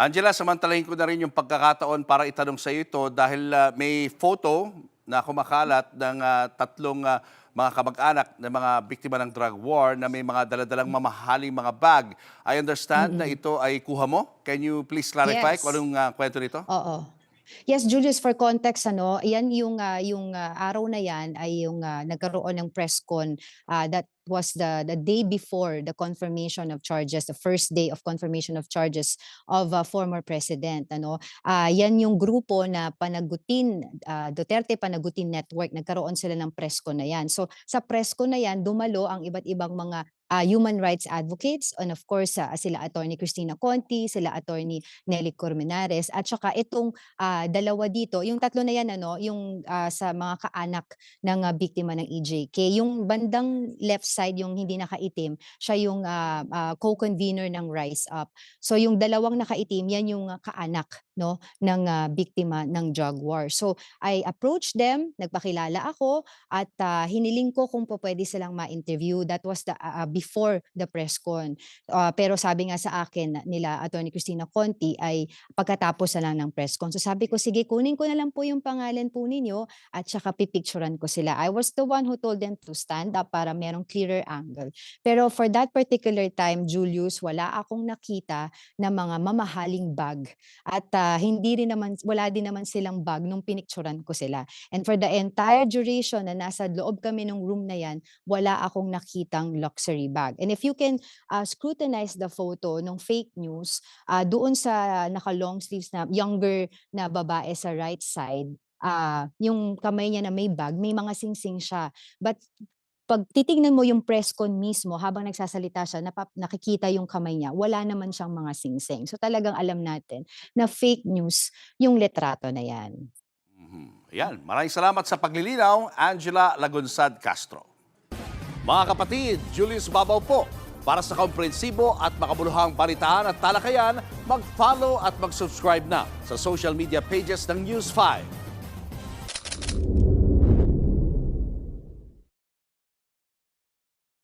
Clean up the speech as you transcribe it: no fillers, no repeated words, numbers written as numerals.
Angela, samantalahin ko na rin yung pagkakataon para itanong sa iyo ito dahil may photo na kumakalat ng tatlong mga kamag-anak ng mga biktima ng drug war na may mga daladalang mamahaling mga bag. I understand na ito ay kuha mo. Can you please clarify kung Yes. anong kwento nito? Oo. Yes, Julius, for context, yan yung araw na yan ay yung nagkaroon ng press con, that was the day before the confirmation of charges, the first day of confirmation of charges of former president, yan yung grupo na Panagutin, Duterte Panagutin Network, nagkaroon sila ng press con na yan. So sa press con na yan, dumalo ang iba't ibang mga human rights advocates, and of course sila Attorney Cristina Conti, sila Attorney Nelly Cormenares, at saka itong dalawa dito, yung tatlo na yan, yung sa mga kaanak ng biktima ng EJK. Yung bandang left side, yung hindi nakaitim, siya yung co-convener ng Rise Up. So yung dalawang nakaitim, yan yung kaanak, no, ng biktima ng drug war. So I approached them, nagpakilala ako, at hiniling ko kung pwede silang ma-interview. That was the before the press con. Pero sabi nga sa akin nila Attorney Cristina Conti ay pagkatapos na lang ng press con. So sabi ko, sige, kunin ko na lang po yung pangalan po ninyo at saka pipicturean ko sila. I was the one who told them to stand up para merong clearer angle. Pero for that particular time, Julius, wala akong nakita na mga mamahaling bag. At wala din naman silang bag nung pinicturean ko sila. And for the entire duration na nasa loob kami ng room na yan, wala akong nakitang luxury bag. And if you can scrutinize the photo ng fake news, doon sa naka-long sleeves na younger na babae sa right side, yung kamay niya na may bag, may mga singsing siya. But pag titignan mo yung press con mismo, habang nagsasalita siya, nakikita yung kamay niya, wala naman siyang mga singsing. So talagang alam natin na fake news yung litrato na yan. Ayan, maraming salamat sa paglilinaw, Angela Lagunsad Castro. Mga kapatid, Julius Babaw po. Para sa komprehensibo at makabuluhang balitaan at talakayan, mag-follow at mag-subscribe na sa social media pages ng News 5.